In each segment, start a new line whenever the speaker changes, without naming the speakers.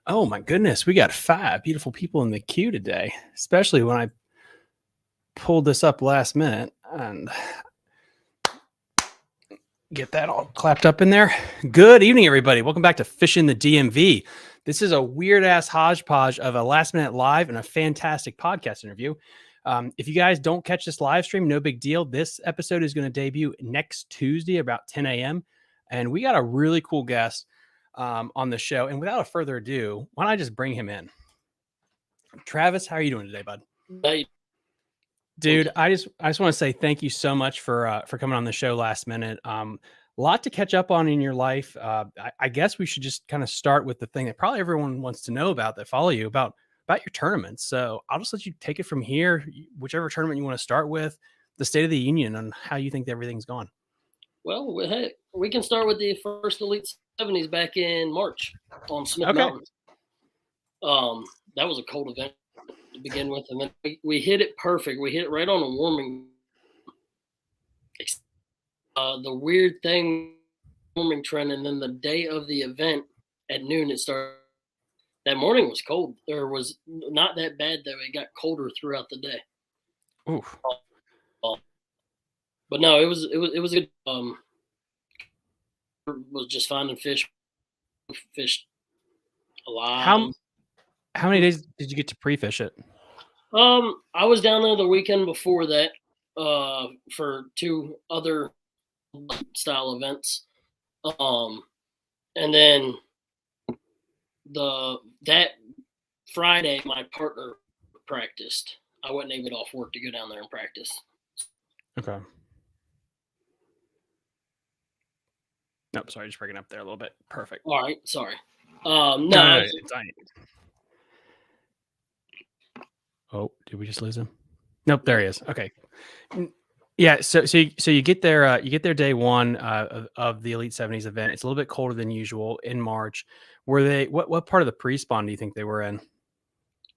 Oh my goodness, we got 5 beautiful people in the queue today, especially when I pulled this up last minute and get that all clapped up in there. Good evening, everybody. Welcome back to Fishing the DMV. This is a weird ass hodgepodge of a last minute live and a fantastic podcast interview. If you guys don't catch this live stream, no big deal. This episode is going to debut next Tuesday about 10 a.m. And we got a really cool guest on the show. And without further ado, why don't I just bring him in? Travis, how are you doing today, bud?
Hey.
Dude, I just want to say thank you so much for coming on the show last minute. A lot to catch up on in your life. I guess we should just kind of start with the thing that probably everyone wants to know about that follow you about your tournaments. So I'll just let you take it from here, whichever tournament you want to start with, the State of the Union and how you think everything's gone.
Well, heck, we can start with the first Elite 70s back in March on Smith Mountain. That was a cold event to begin with, and then we hit it perfect. We hit it right on a warming. The weird thing, warming trend, and then the day of the event at noon it started. That morning was cold. There was not that bad though. It got colder throughout the day.
Oof.
But no, it was a good. Was just finding fish a lot.
How many days did you get to pre-fish it?
I was down there the weekend before that for 2 other style events. And then that Friday my partner practiced. I wasn't able to off work to go down there and practice.
Okay. Nope, sorry, just breaking up there a little bit. Perfect.
All right, sorry.
No, it's fine. Oh, did we just lose him? Nope, there he is. Okay. Yeah, so you get there day one of the Elite 70s event. It's a little bit colder than usual in March. Were they what part of the pre-spawn do you think they were in?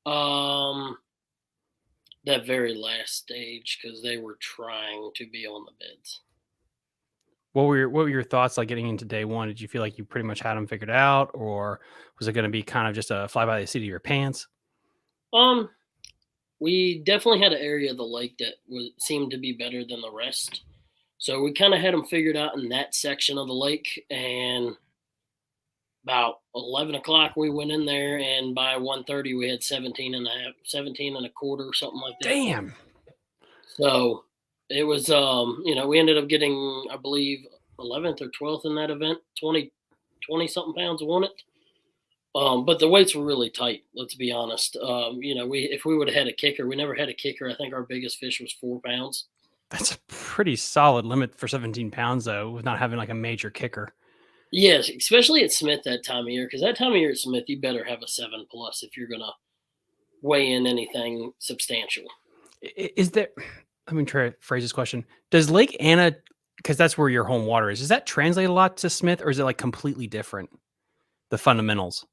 That very last stage, because they were trying to be on the beds.
What were your thoughts like getting into day one? Did you feel like you pretty much had them figured out, or was it going to be kind of just a fly by the seat of your pants?
We definitely had an area of the lake that seemed to be better than the rest. So we kind of had them figured out in that section of the lake. And about 11 o'clock, we went in there. And by 1:30, we had 17 and a quarter, something like that.
Damn.
So it was, we ended up getting, I believe, 11th or 12th in that event, 20 something pounds won it. But the weights were really tight. Let's be honest. If we would have had a kicker, we never had a kicker. I think our biggest fish was 4 pounds.
That's a pretty solid limit for 17 pounds, though, with not having like a major kicker.
Yes, especially at Smith that time of year, because that time of year at Smith, you better have a 7+ if you're going to weigh in anything substantial.
Is there? Let me try to phrase this question. Does Lake Anna, because that's where your home water is, does that translate a lot to Smith, or is it like completely different? The fundamentals.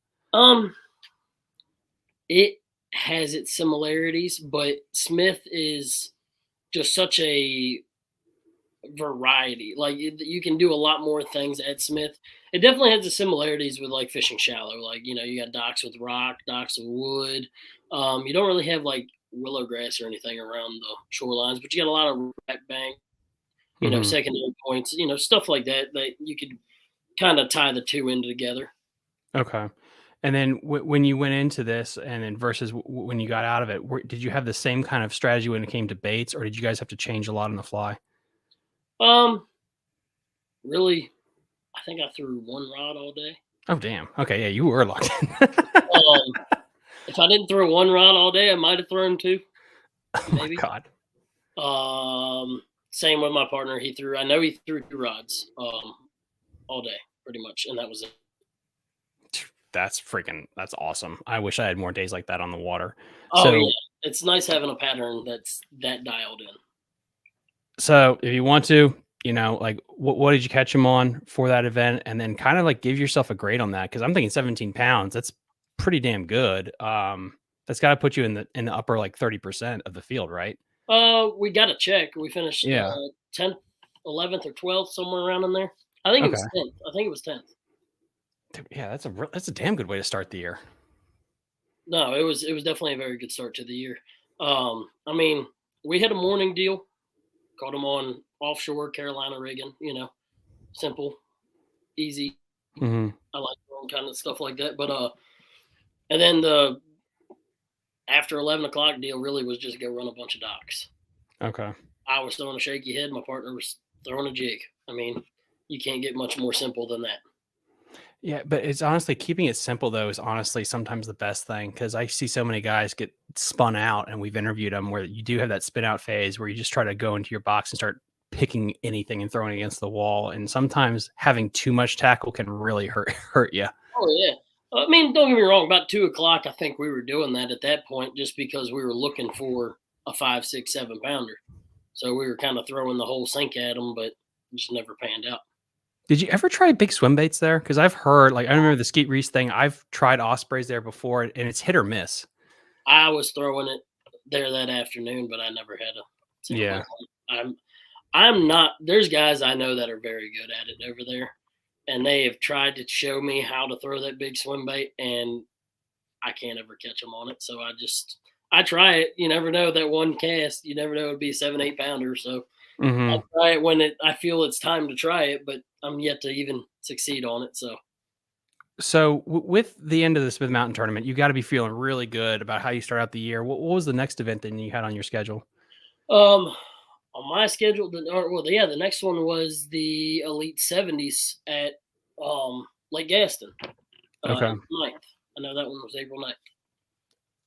It has its similarities, but Smith is just such a variety. Like you can do a lot more things at Smith. It definitely has the similarities with like fishing shallow. Like, you got docks with rock, docks with wood. You don't really have like willow grass or anything around the shorelines, but you got a lot of rat bank, secondary points, stuff like that you could kind of tie the two in together.
Okay. And then when you went into this and then versus when you got out of it, did you have the same kind of strategy when it came to baits, or did you guys have to change a lot on the fly?
Really, I think I threw 1 rod all day.
Oh, damn. Okay. Yeah, you were locked in.
If I didn't throw 1 rod all day, I might have thrown 2.
Maybe. Oh, my
God. Same with my partner. I know he threw 2 rods all day, pretty much, and that was it.
That's awesome. I wish I had more days like that on the water.
Yeah. It's nice having a pattern that's that dialed in.
So if you want to, like what did you catch him on for that event? And then kind of like give yourself a grade on that. Cause I'm thinking 17 pounds. That's pretty damn good. That's got to put you in the upper like 30% of the field, right?
We got to check. We finished 10th, 11th or 12th, somewhere around in there. I think it was 10th. 10th.
Yeah, that's a damn good way to start the year.
No, it was definitely a very good start to the year. I mean, we had a morning deal, caught them on offshore Carolina rigging, simple, easy.
Hmm.
I like doing kind of stuff like that. But and then the after 11 o'clock deal really was just go run a bunch of docks.
Okay.
I was throwing a shaky head, my partner was throwing a jig. I mean, you can't get much more simple than that.
Yeah, but it's honestly keeping it simple though is honestly sometimes the best thing because I see so many guys get spun out, and we've interviewed them where you do have that spin out phase where you just try to go into your box and start picking anything and throwing it against the wall. And sometimes having too much tackle can really hurt you.
Oh yeah. I mean, don't get me wrong. About 2 o'clock, I think we were doing that at that point, just because we were looking for a 5, 6, 7 pounder. So we were kind of throwing the whole sink at them, but just never panned out.
Did you ever try big swim baits there? Because I've heard, like, I remember the Skeet Reese thing. I've tried ospreys there before, and it's hit or miss.
I was throwing it there that afternoon, but I never had a single
Yeah.
bite. I'm not. There's guys I know that are very good at it over there, and they have tried to show me how to throw that big swim bait, and I can't ever catch them on it. So I try it. You never know that one cast. You never know it'd be 7, 8 pounder. So I
Hmm.
try it when I feel it's time to try it, but I'm yet to even succeed on it. So
So with the end of the Smith Mountain tournament, you got to be feeling really good about how you start out the year. What was the next event that you had on your schedule?
um, on my schedule, the next one was the Elite 70s at Lake Gaston,
Okay.
April 9th. I know that one was April 9th.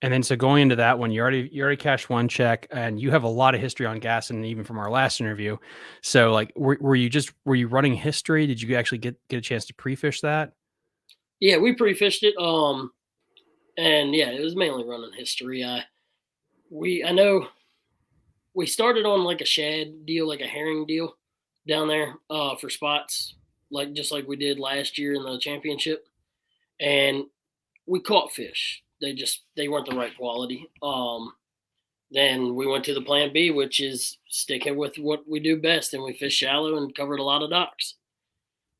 And then so going into that one, you already cashed one check, and you have a lot of history on gas, and even from our last interview. So like, were you running history? Did you actually get a chance to pre-fish that?
Yeah, we pre-fished it. And yeah, it was mainly running history. I know we started on like a shad deal, like a herring deal down there for spots, like just like we did last year in the championship, and we caught fish. They weren't the right quality. Then we went to the plan B, which is sticking with what we do best, and we fished shallow and covered a lot of docks.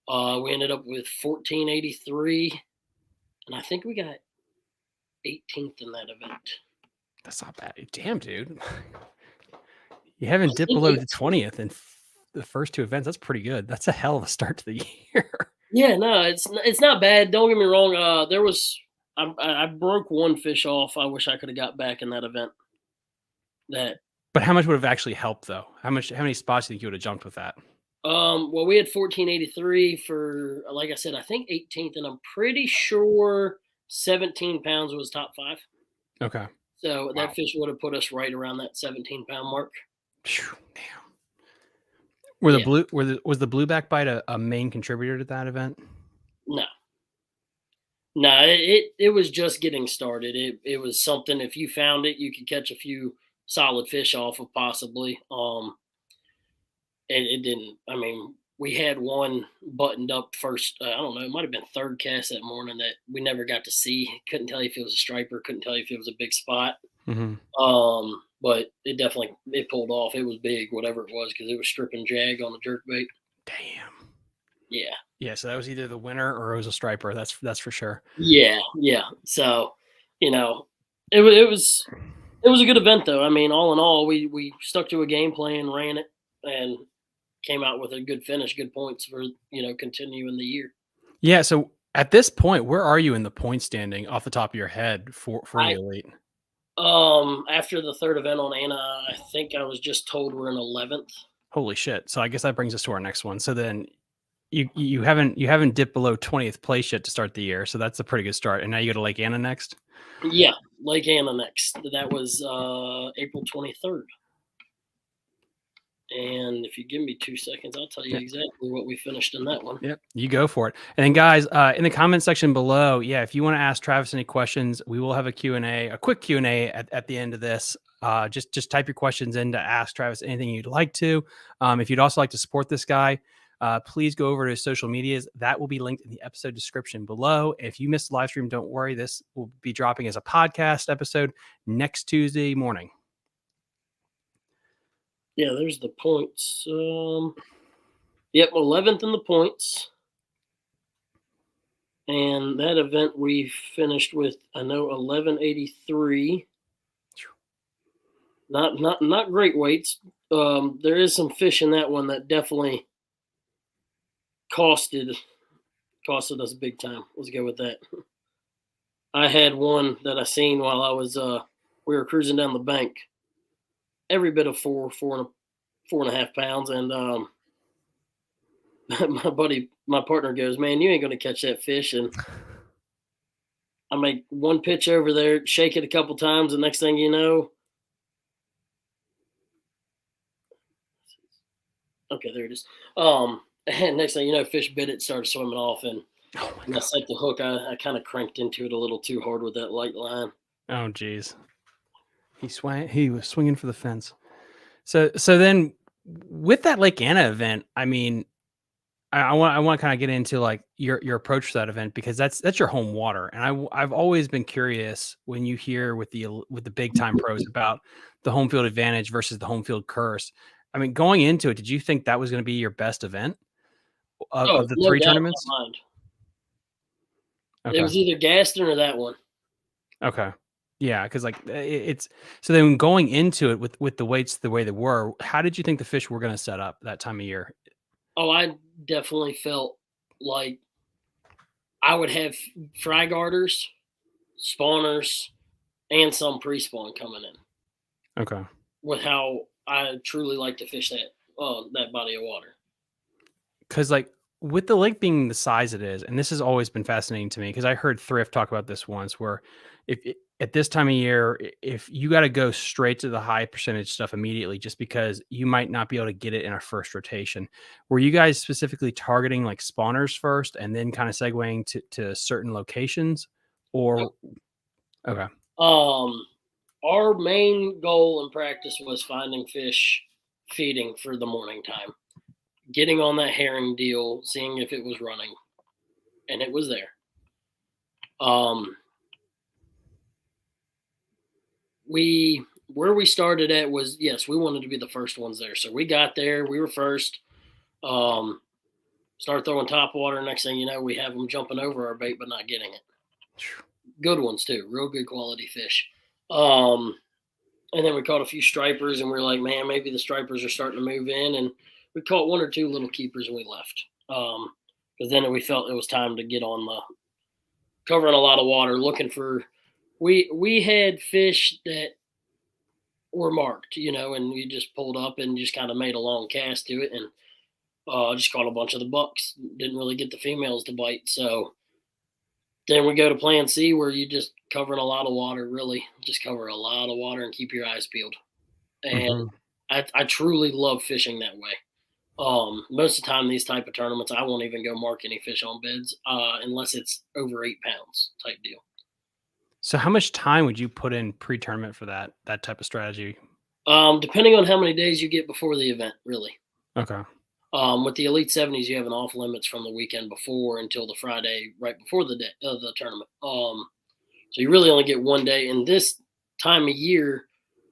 We ended up with 1483, and I think we got 18th in that event.
That's not bad. Damn, dude. You haven't
I
dipped
think
below the
18th.
20th in the first two events. That's pretty good. That's a hell of a start to the year.
Yeah, no, it's not bad. Don't get me wrong. There was I broke one fish off. I wish I could have got back in that event. That
But how much would have actually helped though? How many spots do you think you would have jumped with that?
well, we had 1483 for, like I said, I think 18th, and I'm pretty sure 17 pounds was top five.
Okay.
So
Wow.
that fish would have put us right around that 17-pound mark.
Phew, damn.
Yeah,
Was the blueback bite a main contributor to that event?
no, no, it was just getting started. It was something. If you found it, you could catch a few solid fish off of possibly. It didn't. I mean, we had one buttoned up first. I don't know. It might have been third cast that morning that we never got to see. Couldn't tell you if it was a striper. Couldn't tell you if it was a big spot.
Hmm.
But it pulled off. It was big, whatever it was, because it was stripping jag on the jerk bait.
Damn.
Yeah,
Yeah, so that was either the winner or it was a striper. That's for sure.
yeah. So, you know, it was a good event though. I mean, all in all, we stuck to a game plan, ran it, and came out with a good finish, good points for continuing the year.
Yeah. So at this point, where are you in the point standing off the top of your head for the
I
elite?
After the third event on Anna, I think I was just told we're in 11th.
Holy shit! So I guess that brings us to our next one. So then you haven't dipped below 20th place yet to start the year. So that's a pretty good start. And now you go to Lake Anna next.
Yeah, Lake Anna next. That was April 23rd. And if you give me 2 seconds, I'll tell you
Yeah.
exactly what we finished in that one.
Yep, you go for it. And then, guys, in the comment section below, yeah, if you want to ask Travis any questions, we will have a Q&A, a quick Q&A at the end of this. Just type your questions in to ask Travis anything you'd like to. If you'd also like to support this guy, please go over to his social medias. That will be linked in the episode description below. If you missed the live stream, don't worry. This will be dropping as a podcast episode next Tuesday morning.
Yeah, there's the points. Yep, 11th in the points. And that event we finished with, I know, 1183. Not great weights. There is some fish in that one that definitely costed us big time. Let's go with that. I had one that I seen while I was we were cruising down the bank. Every bit of 4.5 pounds, and my partner goes, "Man, you ain't gonna catch that fish." And I make one pitch over there, shake it a couple times, and next thing you know, okay, there it is. And next thing you know, fish bit it, started swimming off, and
Oh my
when I
god.
set the hook, I kind of cranked into it a little too hard with that light line.
Oh geez. He was swinging for the fence. So then with that Lake Anna event, I mean, I want to kind of get into like your approach to that event because that's your home water, and I've always been curious when you hear with the big time pros about the home field advantage versus the home field curse. I mean, going into it, did you think that was going to be your best event
Oh,
of the
no
three
doubt in
tournaments?
my mind. It
Okay,
was either Gaston or that one.
okay, yeah, because like it's so then going into it with the weights the way they were, how did you think the fish were going to set up that time of year?
Oh, I definitely felt like I would have fry garters, spawners, and some pre-spawn coming in
Okay.
with how I truly like to fish that body of water.
Because like with the lake being the size it is, and this has always been fascinating to me because I heard Thrift talk about this once, where at this time of year, if you got to go straight to the high percentage stuff immediately, just because you might not be able to get it in a first rotation. Were you guys specifically targeting like spawners first, and then kind of segueing to certain locations, or okay,
Um, our main goal in practice was finding fish feeding for the morning time, getting on that herring deal, seeing if it was running, and it was there. Um, we where we started at was, yes, we wanted to be the first ones there, so we got there. We were first. Um, start throwing top water. Next thing you know, we have them jumping over our bait, but not getting it. Good ones too, real good quality fish. Um, and then we caught a few stripers, and we were like, man, maybe the stripers are starting to move in. And we caught one or two little keepers, and we left. Because then we felt it was time to get on the covering a lot of water, looking for. We had fish that were marked, and we just pulled up and just kind of made a long cast to it, and just caught a bunch of the bucks. Didn't really get the females to bite, so then we go to Plan C, where you just covering a lot of water. Really, just cover a lot of water and keep your eyes peeled. And
hmm
I truly love fishing that way. Most of the time, these type of tournaments, I won't even go mark any fish on beds unless it's over 8 pounds type deal.
So how much time would you put in pre-tournament for that type of strategy?
Depending on how many days you get before the event, really.
Okay.
With the Elite 70s, you have an off limits from the weekend before until the Friday right before the day of the tournament. So you really only get one day. And this time of year,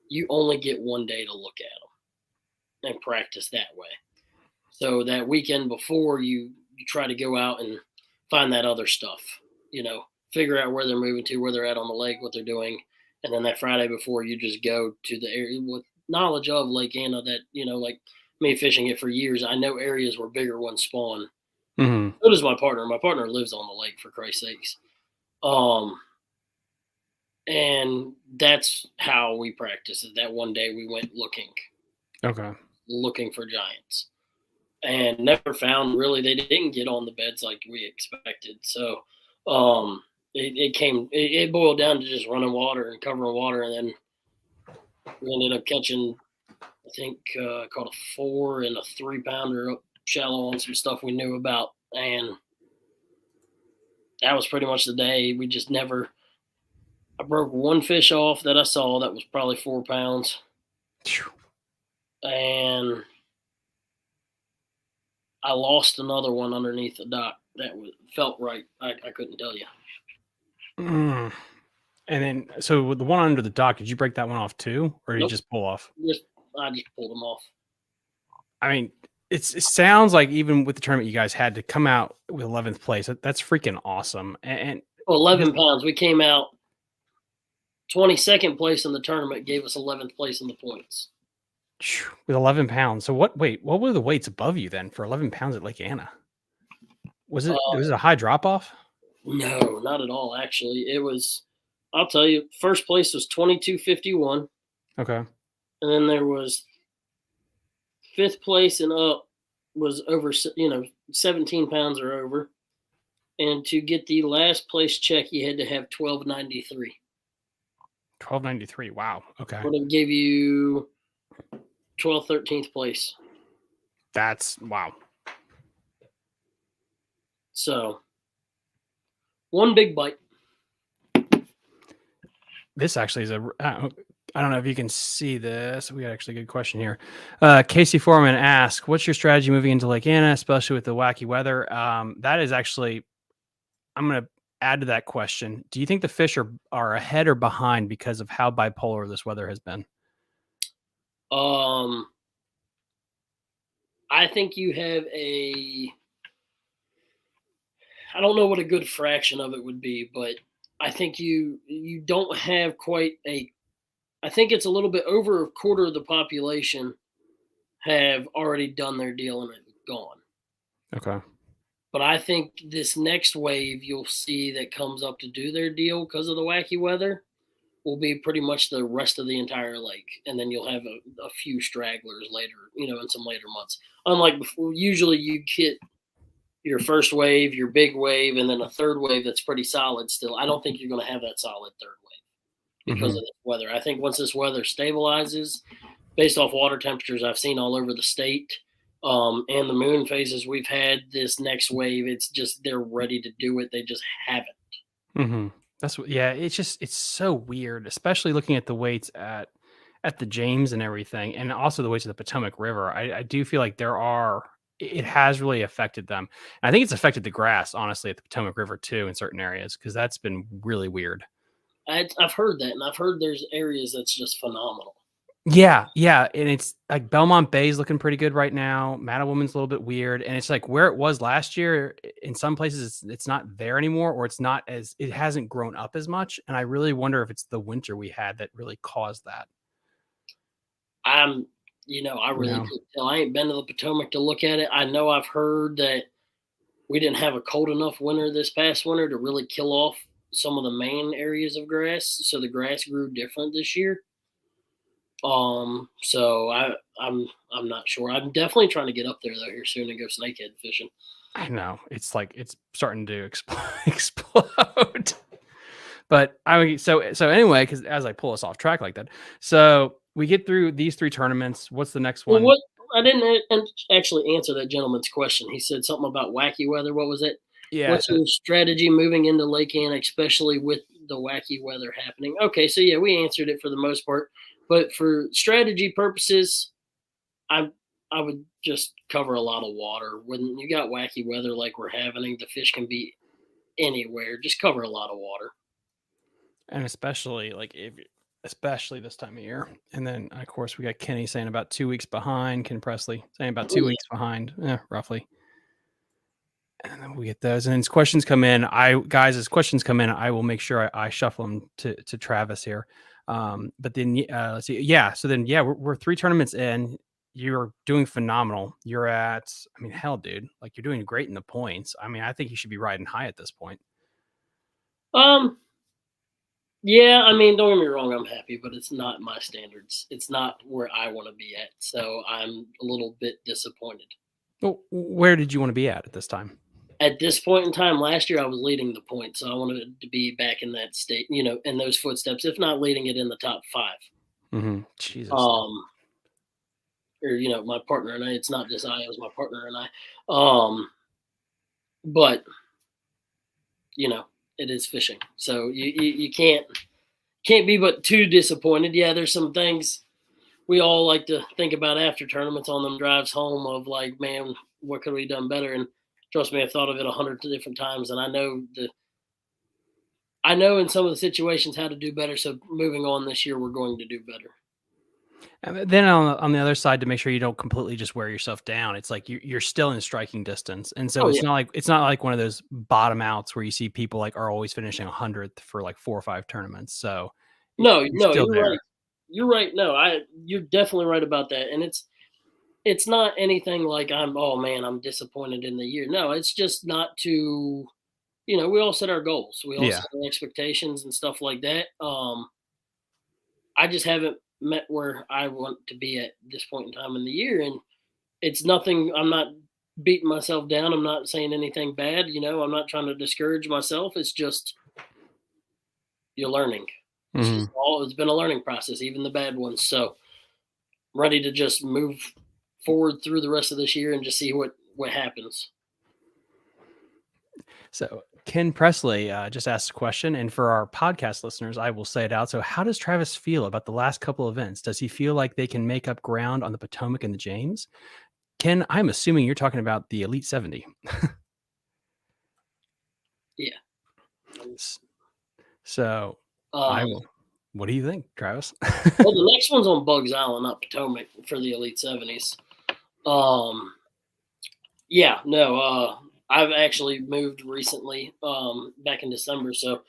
you only get one day to look at them and practice that way. So that weekend before, you try to go out and find that other stuff, figure out where they're moving to, where they're at on the lake, what they're doing. And then that Friday before, you just go to the area with knowledge of Lake Anna that, like me fishing it for years, I know areas where bigger ones spawn.
hmm
So does my partner. My partner lives on the lake, for Christ's sakes. Um, and that's how we practice it. That one day we went
Okay.
looking for giants, and never found. Really, they didn't get on the beds like we expected. So it boiled down to just running water and covering water, and then we ended up catching, I think, caught a 4 and a 3 pounder up shallow on some stuff we knew about, and that was pretty much the day. We just never. I broke one fish off that I saw that was probably 4 pounds,
Phew.
and I lost another one underneath the dock that felt right. I couldn't tell you.
Mm. And then, so with the one under the dock, did you break that one off too, or did you
Nope.
just pull off?
I just pulled them off.
I mean, it sounds like even with the tournament, you guys had to come out with 11th place. That's freaking awesome. And
Well, 11 pounds. We came out 22nd place in the tournament, gave us 11th place in the points.
With 11 pounds. So what were the weights above you then for 11 pounds at Lake Anna? Was it a high drop off?
No, not at all. Actually, it was. I'll tell you. First place was 22.51.
Okay.
And then there was 5th place and up was over. 17 pounds or over. And to get the last place check, you had to have 1293.
1293. Wow. Okay.
Would have gave you 12th, 13th place.
That's wow.
So, one big bite.
This actually is I don't know if you can see this. We got actually a good question here. Casey Foreman asks, what's your strategy moving into Lake Anna, especially with the wacky weather? That is actually, I'm going to add to that question. Do you think the fish are ahead or behind because of how bipolar this weather has been?
I think you have I don't know what a good fraction of it would be, but I think you don't have quite I think it's a little bit over a quarter of the population have already done their deal and gone.
Okay.
But I think this next wave you'll see that comes up to do their deal because of the wacky weather will be pretty much the rest of the entire lake. And then you'll have a few stragglers later, in some later months. Unlike before, usually you get your first wave, your big wave, and then a third wave that's pretty solid still. I don't think you're going to have that solid third wave because of the weather. I think once this weather stabilizes, based off water temperatures I've seen all over the state, and the moon phases we've had, this next wave, it's just they're ready to do it. They just haven't.
Mm-hmm. It's so weird, especially looking at the weights at the James and everything, and also the weights of the Potomac River. I do feel like it has really affected them. And I think it's affected the grass, honestly, at the Potomac River too, in certain areas, because that's been really weird.
I've heard that, and I've heard there's areas that's just phenomenal.
Yeah, and it's like Belmont Bay is looking pretty good right now. Mattawoman's a little bit weird, and it's like where it was last year. In some places, it's not there anymore, or it hasn't grown up as much. And I really wonder if it's the winter we had that really caused that.
I really couldn't tell. I ain't been to the Potomac to look at it. I know I've heard that we didn't have a cold enough winter this past winter to really kill off some of the main areas of grass, so the grass grew different this year. So I'm not sure. I'm definitely trying to get up there though here soon and go snakehead fishing.
I know it's like it's starting to explode. But so anyway, because as I pull us off track like that, so we get through these 3 tournaments. What's the next one?
Well, I didn't actually answer that gentleman's question. He said something about wacky weather. What was it?
Yeah.
What's your strategy moving into Lake Anna, especially with the wacky weather happening? Okay, so yeah, we answered it for the most part. But for strategy purposes, I would just cover a lot of water. When you got wacky weather like we're having, the fish can be anywhere. Just cover a lot of water.
And especially especially this time of year. And then of course we got Kenny saying about 2 weeks behind. Ken Presley saying about 2 weeks behind, roughly. And then we get those. And as questions come in, as questions come in, I will make sure I shuffle them to Travis here. But then let's see. Yeah. So then, we're 3 tournaments in. You're doing phenomenal. You're at, hell, dude, like you're doing great in the points. I think you should be riding high at this point.
Yeah, don't get me wrong, I'm happy, but it's not my standards. It's not where I want to be at. So I'm a little bit disappointed.
Well, where did you want to be at this time?
At this point in time last year, I was leading the points. So I wanted to be back in that state, in those footsteps, if not leading it in the top 5.
Mm-hmm. Jesus.
Or, my partner and I, it's not just I, it was my partner and I. But, it is fishing. So you can't be but too disappointed. Yeah, there's some things we all like to think about after tournaments on them drives home of like, man, what could we have done better? And trust me, I've thought of it 100 different times, and I know in some of the situations how to do better. So moving on this year, we're going to do better.
And then on the other side, to make sure you don't completely just wear yourself down, it's like you're still in striking distance, and so
Oh yeah,
it's not like one of those bottom outs where you see people like are always finishing 100th for like 4 or 5 tournaments. So
no,
you're
no,
still
you're
there.
right. You're right. No, you're definitely right about that. And it's not anything like oh man, I'm disappointed in the year. No, it's just not to, we all set our goals. We all
Yeah.
set our expectations and stuff like that. I just haven't met where I want to be at this point in time in the year. And it's nothing, I'm not beating myself down. I'm not saying anything bad. I'm not trying to discourage myself. It's just you're learning.
Mhm.
It's been a learning process, even the bad ones. So I'm ready to just move forward through the rest of this year and just see what happens.
So Ken Presley just asked a question, and for our podcast listeners, I will say it out. So, how does Travis feel about the last couple events? Does he feel like they can make up ground on the Potomac and the James? Ken, I'm assuming you're talking about the Elite 70.
Yeah.
S- So, I
Um,
will. What do you think, Travis?
well, the next one's on Bugs Island, not Potomac, for the Elite 70s. Um, yeah, no, I've actually moved recently, back in December, so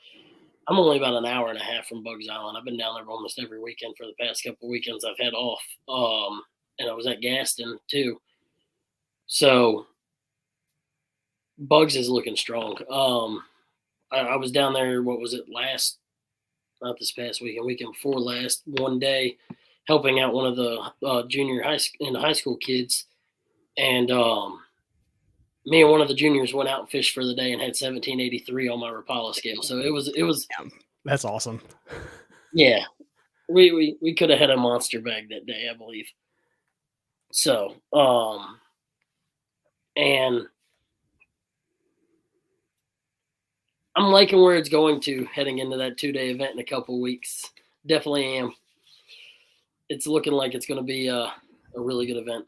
I'm only about an hour and a half from Bugs Island. I've been down there almost every weekend for the past couple weekends I've had off. And I was at Gaston too. So Bugs is looking strong. I was down there, what was it, not this past weekend, weekend before last, one day, helping out one of the high school kids. And me and one of the juniors went out and fished for the day and had 1783 on my Rapala scale. So it was
Yeah, that's awesome.
yeah, we could have had a monster bag that day, I believe. So, and I'm liking where it's going to heading into that 2-day event in a couple weeks. Definitely am. It's looking like it's going to be a really good event.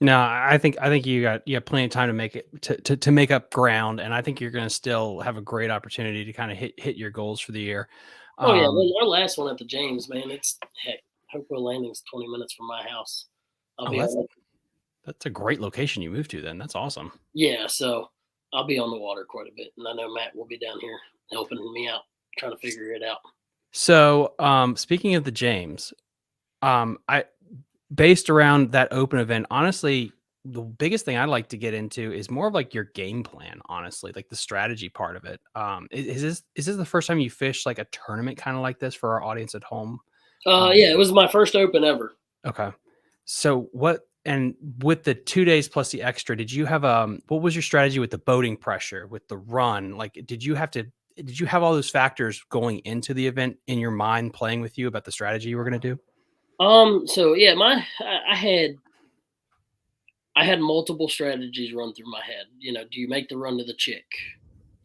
No, I think you got plenty of time to make it to make up ground, and I think you're going to still have a great opportunity to kind of hit your goals for the year.
Oh yeah,
Um,
well, our last one at the James, man, it's heck. Hopewell Landing's 20 minutes from my house. I'll
oh,
be on.
that's a great location you moved to. Then that's awesome.
Yeah, so I'll be on the water quite a bit, and I know Matt will be down here helping me out, trying to figure it out.
So, speaking of the James, I based around that open event, honestly, the biggest thing I'd like to get into is more of like your game plan, honestly, like the strategy part of it. Is this the first time you fished like a tournament kind of like this for our audience at home?
Yeah, it was my first open ever.
Okay. So what and with the 2 days plus the extra, did you have what was your strategy with the boating pressure, with the run? Like did you have all those factors going into the event in your mind playing with you about the strategy you were going to do?
So yeah, I had multiple strategies run through my head. Do you make the run to the chick?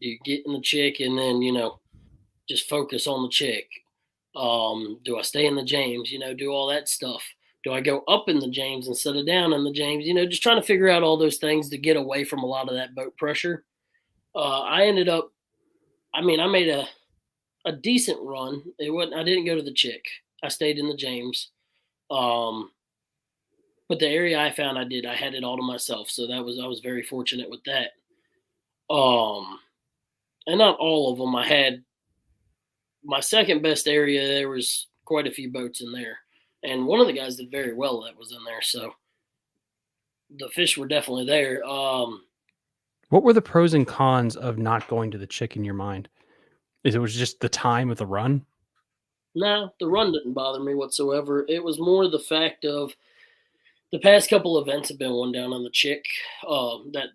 Do you get in the chick and then, just focus on the chick? Do I stay in the James? Do all that stuff. Do I go up in the James instead of down in the James? Just trying to figure out all those things to get away from a lot of that boat pressure. I ended up, I made a decent run. I didn't go to the chick. I stayed in the James. Um, but the area I found, I had it all to myself. So I was very fortunate with that. Um, and not all of them. I had my second best area. There was quite a few boats in there, and one of the guys did very well that was in there. So the fish were definitely there.
What were the pros and cons of not going to the chick in your mind? Is it was just the time of the run?
No, the run didn't bother me whatsoever. It was more the fact of the past couple events have been one down on the chick, that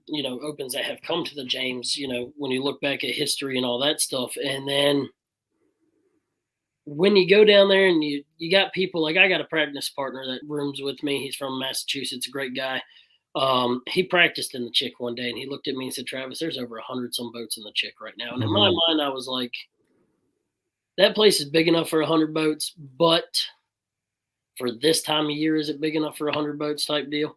opens that have come to the James. When you look back at history and all that stuff, and then when you go down there and you got people like I got a practice partner that rooms with me. He's from Massachusetts, a great guy. He practiced in the chick one day and he looked at me and said, Travis, there's over 100 some boats in the chick right now. And in my
Mhm.
mind, I was like, that place is big enough for 100 boats, but for this time of year, is it big enough for 100 boats type deal?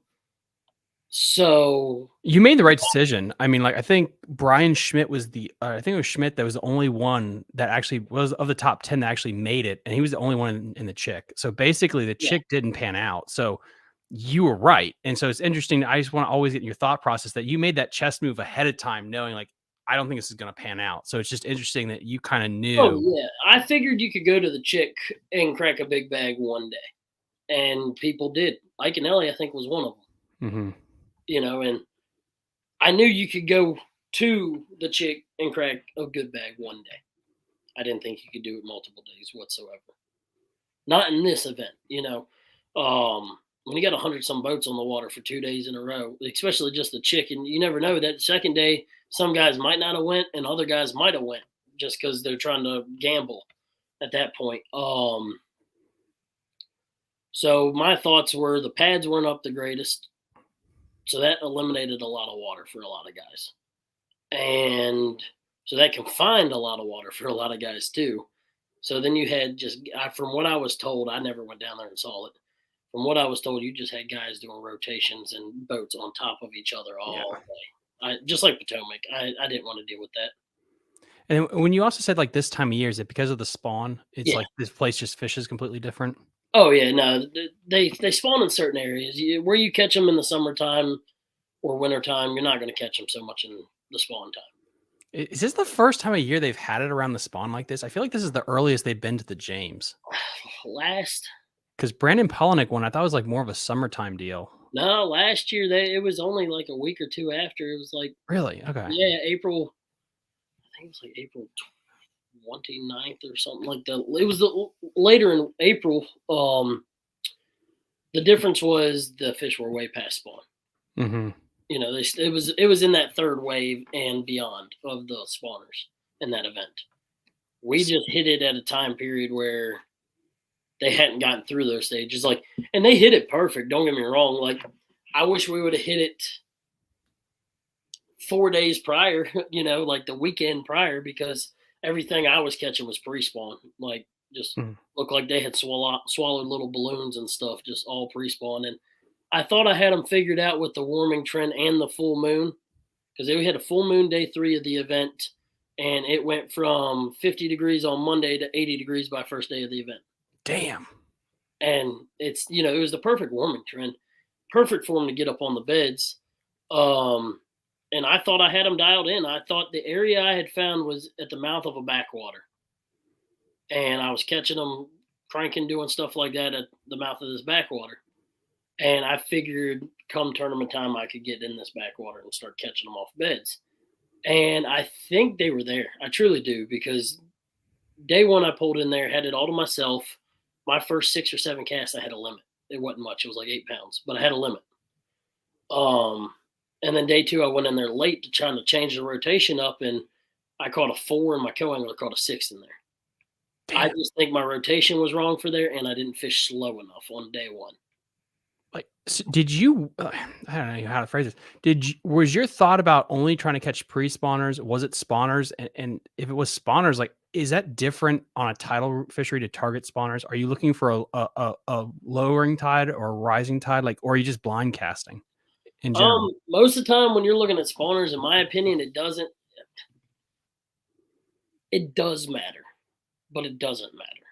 So
You made the right decision. I mean, like, I think Brian Schmidt was I think it was Schmidt that was the only one that actually was of the top 10 that actually made it, and he was the only one in the chick. So basically, the
yeah.
chick didn't pan out. So you were right. And so it's interesting. I just want to always get your thought process that you made that chess move ahead of time, knowing like, I don't think this is going to pan out. So it's just interesting that you kind of
Oh
knew.
yeah. I figured you could go to the chick and crack a big bag one day, and people did. Ike and Ellie, I think, was one of them.
Hmm.
And I knew you could go to the chick and crack a good bag one day. I didn't think you could do it multiple days whatsoever. Not in this event. When you got 100 some boats on the water for 2 days in a row, especially just the chick, and you never know, that second day some guys might not have went and other guys might have went just because they're trying to gamble at that point. So my thoughts were the pads weren't up the greatest, so that eliminated a lot of water for a lot of guys, and so that confined a lot of water for a lot of guys too. So then you had from what I was told, I never went down there and saw it. From what I was told, you just had guys doing rotations and boats on top of each other
Yeah.
all day. Just like Potomac, I didn't want to deal with that.
And when you also said like this time of year, is it because of the spawn? It's
Yeah.
like this place just fishes completely different.
Oh yeah. No, they spawn in certain areas. Where you catch them in the summertime or wintertime, you're not going to catch them so much in the spawn time.
Is this the first time of year they've had it around the spawn like this? I feel like this is the earliest they've been to the James.
Last
Because Brandon Polinick one, I thought was like more of a summertime deal.
No, last year it was only like a week or two after. It was like,
Really? Okay.
yeah, April. I think it was like April 29th or something like that. It was later in April. The difference was the fish were way past spawn.
Mm-hmm.
It was in that third wave and beyond of the spawners in that event. We just hit it at a time period where they hadn't gotten through those stages. And they hit it perfect. Don't get me wrong. Like, I wish we would have hit it 4 days prior, like the weekend prior, because everything I was catching was pre-spawn. Like, just
Mm.
looked like they had swallowed little balloons and stuff, just all pre-spawn. And I thought I had them figured out with the warming trend and the full moon, because we had a full moon day 3 of the event, and it went from 50 degrees on Monday to 80 degrees by first day of the event.
Damn.
And it was the perfect warming trend, perfect for them to get up on the beds. And I thought I had them dialed in. I thought the area I had found was at the mouth of a backwater, and I was catching them cranking, doing stuff like that at the mouth of this backwater. And I figured come tournament time, I could get in this backwater and start catching them off beds. And I think they were there. I truly do, because day one I pulled in there, had it all to myself. My first 6 or 7 casts, I had a limit. It wasn't much. It was like 8 pounds, but I had a limit. And then day 2, I went in there late to trying to change the rotation up, and I caught a 4, and my co-angler caught a 6 in there.
Damn.
I just think my rotation was wrong for there, and I didn't fish slow enough on day 1.
Like, so did you? I don't know how to phrase this. Was your thought about only trying to catch pre-spawners? Was it spawners? And if it was spawners, like, is that different on a tidal fishery to target spawners? Are you looking for a lowering tide or a rising tide, like, or are you just blind casting in general?
Most of the time when you're looking at spawners, in my opinion, it does matter, but it doesn't matter.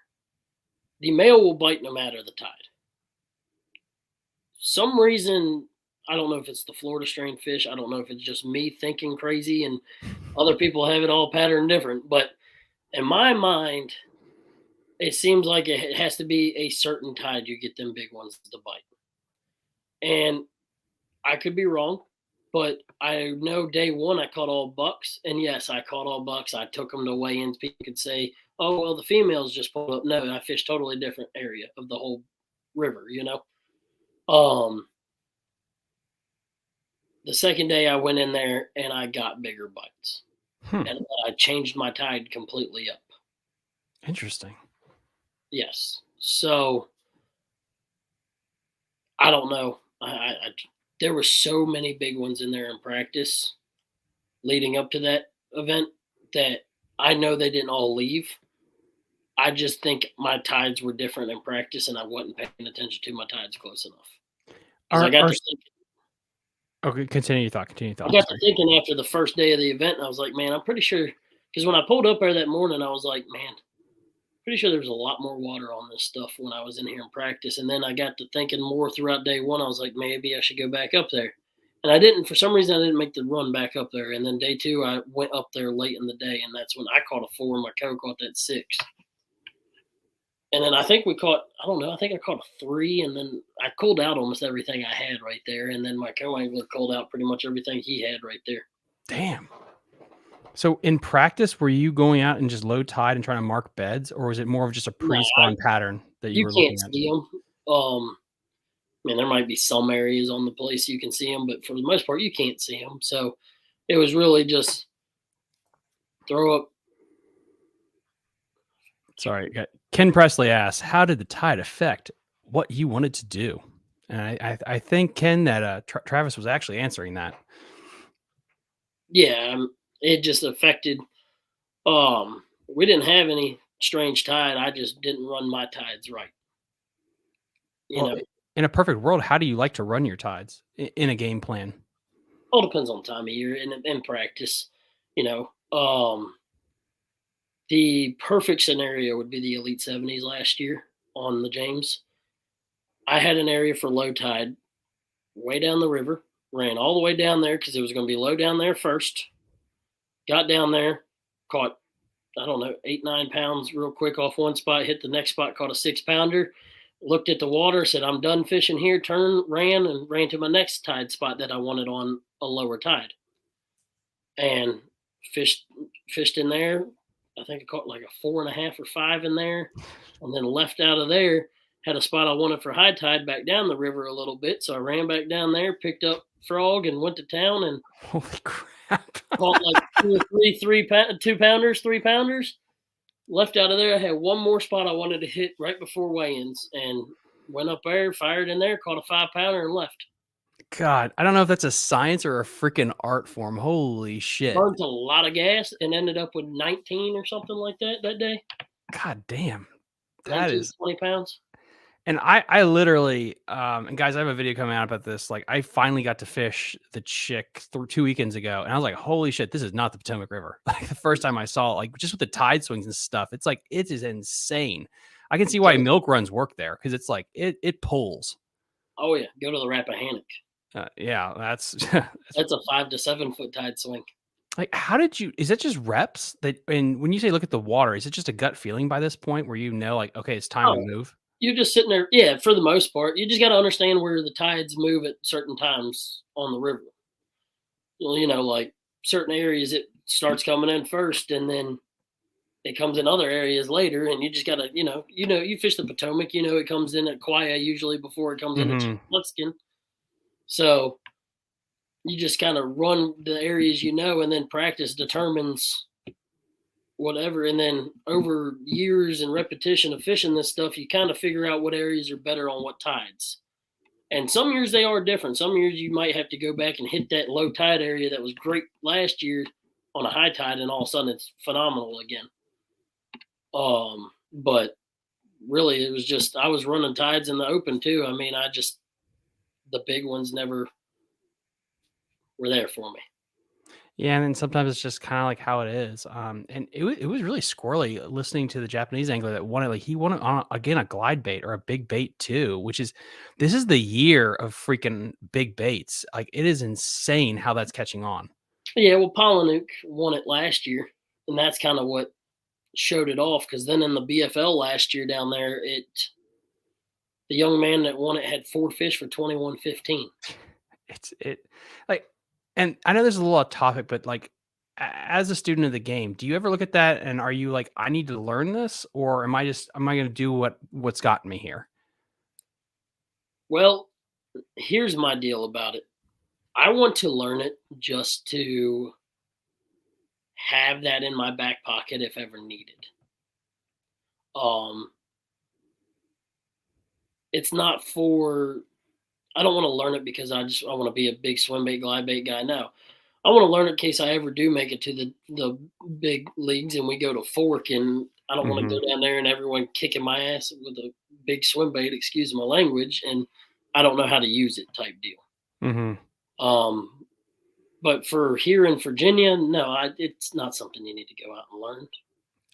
The male will bite no matter the tide. Some reason, I don't know if it's the Florida strain fish. I don't know if it's just me thinking crazy and other people have it all patterned different. But in my mind, it seems like it has to be a certain tide you get them big ones to bite. And I could be wrong, but I know day 1 I caught all bucks. And yes, I caught all bucks. I took them to weigh-ins. People could say, oh, well, the females just pulled up. No, I fished totally different area of the whole river, The second day I went in there and I got bigger bites. And I changed my tide completely up.
Interesting.
Yes. So I don't know. There were so many big ones in there in practice leading up to that event that I know they didn't all leave. I just think my tides were different in practice, and I wasn't paying attention to my tides close enough. Because I got to thinking.
Okay, continue your thought.
I got to
Sorry.
thinking after the first day of the event, and I was like, man, I'm pretty sure, because when I pulled up there that morning, I was like, man, pretty sure there was a lot more water on this stuff when I was in here in practice. And then I got to thinking more throughout day one. I was like, maybe I should go back up there. And I didn't, for some reason, I didn't make the run back up there. And then day two, I went up there late in the day, and that's when I caught a 4, and my co caught that 6. And then I think we caught, I don't know, I think I caught a 3, and then I culled out almost everything I had right there. And then my co-angler culled out pretty much everything he had right there.
Damn. So in practice, were you going out and just low tide and trying to mark beds, or was it more of just a
No,
pre-spawn pattern that you
you
were
can't
looking at?
see them. I mean, there might be some areas on the place you can see them, but for the most part, you can't see them. So it was really just throw up.
Sorry, Ken Presley asks, "How did the tide affect what you wanted to do?" And I think Ken that Travis was actually answering that.
Yeah, it just affected. We didn't have any strange tide. I just didn't run my tides right. You
Well,
know,
in a perfect world, how do you like to run your tides in a game plan?
all depends on time of year and in practice. You know, the perfect scenario would be the Elite 70s last year on the James. I had an area for low tide way down the river, ran all the way down there because it was going to be low down there first. Got down there, caught, I don't know, 8, 9 pounds real quick off one spot, hit the next spot, caught a 6-pounder, looked at the water, said, I'm done fishing here, turned, and ran to my next tide spot that I wanted on a lower tide. And fished in there. I think I caught like a 4.5 or 5 in there, and then left out of there. Had a spot I wanted for high tide back down the river a little bit, so I ran back down there, picked up frog, and went to town and
Holy crap!
caught like 2 or 3 2-pounders, 3-pounders. Left out of there. I had one more spot I wanted to hit right before weigh-ins, and went up there, fired in there, caught a 5-pounder, and left.
God, I don't know if that's a science or a freaking art form. Holy shit!
Burnt a lot of gas and ended up with 19 or something like that day.
God damn, that
19,
is.
20 pounds.
And I literally, and guys, I have a video coming out about this. Like, I finally got to fish the chick 2 weekends ago, and I was like, "Holy shit, this is not the Potomac River!" Like the first time I saw it, like just with the tide swings and stuff, it's like it is insane. I can see why
So,
milk runs work there because it's like it pulls.
oh yeah, go to the Rappahannock.
Yeah, that's
That's a 5 to 7 foot tide swing.
like, how did you? Is that just reps? That and when you say look at the water, is it just a gut feeling by this point where you know, like, okay, it's time to
Oh,
move?
you're just sitting there. Yeah, for the most part, you just got to understand where the tides move at certain times on the river. Well, like certain areas it starts coming in first, and then it comes in other areas later, and you just got to, you fish the Potomac, it comes in at Quia usually before it comes in at
Hmm.
Buckskin. So you just kind of run the areas, and then practice determines whatever. And then over years and repetition of fishing this stuff, you kind of figure out what areas are better on what tides. And some years they are different. Some years you might have to go back and hit that low tide area that was great last year on a high tide, and all of a sudden it's phenomenal again. But really it was just, I was running tides in the open too. I mean, the big ones never were there for me.
Yeah, and then sometimes it's just kind of like how it is. And it was really squirrely listening to the Japanese angler that wanted, like, he wanted on again a glide bait or a big bait too, which is this is the year of freaking big baits. Like, it is insane how that's catching on.
Yeah, well, Polynuk won it last year, and that's kind of what showed it off. Because then in the BFL last year down there, the young man that won it had 4 fish for 21.15.
It's like, and I know this is a little off topic, but like as a student of the game, do you ever look at that and are you like, I need to learn this, or am I going to do what's gotten me here?
Well, here's my deal about it. I want to learn it just to have that in my back pocket if ever needed. Um, it's not for, I don't want to learn it because I want to be a big swim bait, glide bait guy. No, I want to learn it in case I ever do make it to the big leagues and we go to Fork, and I don't want to
Hmm.
go down there and everyone kicking my ass with a big swim bait, excuse my language, and I don't know how to use it type deal.
Hmm.
Um, but for here in Virginia, no, it's not something you need to go out and learn.